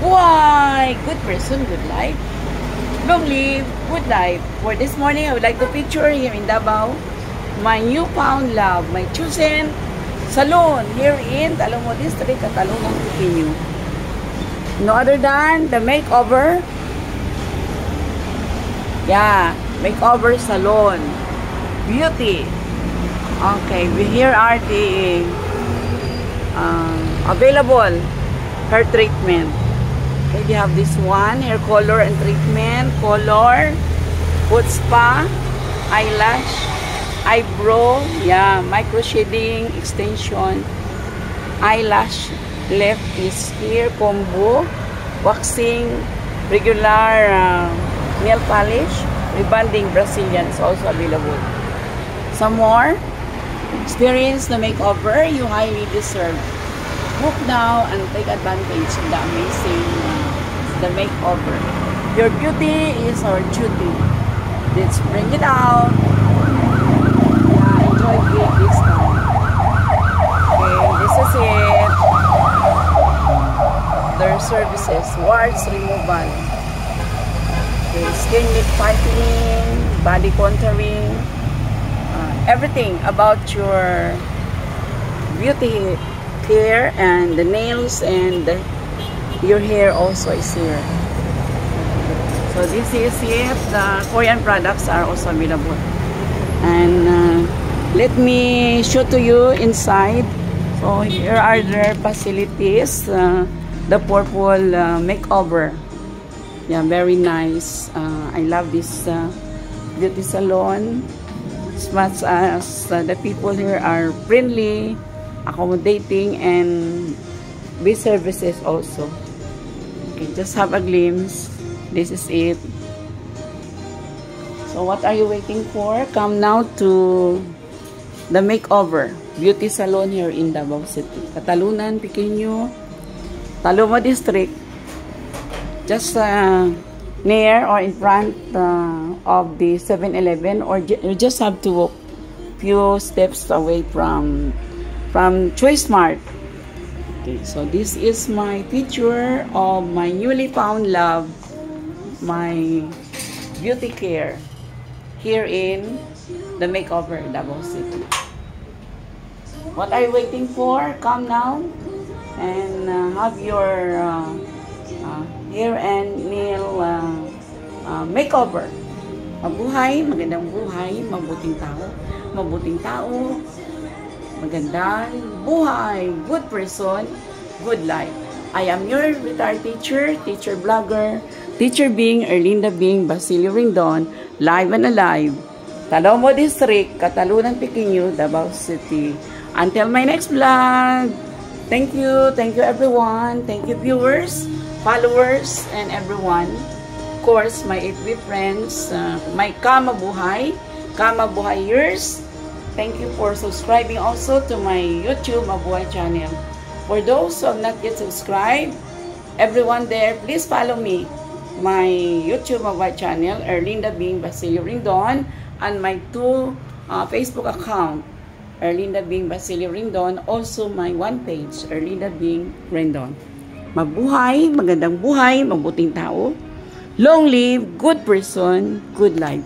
Buhay! Good person, good life. Long live, good life. For this morning, I would like to picture here in Davao my newfound love, my chosen salon here in Talongo District at Talongang Pequeño. No other than the makeover. Yeah, makeover salon. Beauty. Okay, here are the available hair treatment. Okay, we have this one, hair color and treatment, color, foot spa, eyelash, eyebrow, yeah, micro shading, extension, eyelash, left is here, combo, waxing, regular nail polish, rebonding Brazilian is also available. Some more, experience the makeover you highly deserve. Book now and take advantage of the amazing the makeover. Your beauty is our duty. Let's bring it out. Yeah, enjoy it this time. Okay, this is it. Their services, warts removal, okay, skin lip tightening, body contouring, everything about your beauty hair and the nails and your hair also is here. So this is it. The Korean products are also available. And let me show to you inside. So here are their facilities. The purple makeover. Yeah, very nice. I love this beauty salon. As much as the people here are friendly, accommodating, and with services also. Okay, just have a glimpse. This is it. So what are you waiting for? Come now to the makeover beauty salon here in Davao City, Catalunan, Pequeño, Talongo District, just near or in front of the 7-Eleven, or you just have to walk few steps away from Choice Mart. Okay, so this is my picture of my newly found love, my beauty care here in the makeover Davao City. What are you waiting for? Come now and have your hair and nail makeover. Mabuhay, magandang buhay, mabuting tao, magandang buhay, good person, good life. I am your retired teacher vlogger, teacher Bing, Erlinda Bing, Basilio Ringdon, live and alive, Talongo District, Catalunan, Pequeño, Davao City. Until my next vlog, thank you everyone, thank you viewers, followers, and everyone. Of course, my FB friends, my Kamabuhayers. Thank you for subscribing also to my YouTube Mabuhay channel. For those who have not yet subscribed, everyone there, please follow me. My YouTube Mabuhay channel, Erlinda Bing, Basilio Ringdon, and my two Facebook account, Erlinda Bing, Basilio Ringdon, also my one page, Erlinda Bing Ringdon. Mabuhay, magandang buhay, mabuting tao. Long live, good person, good life.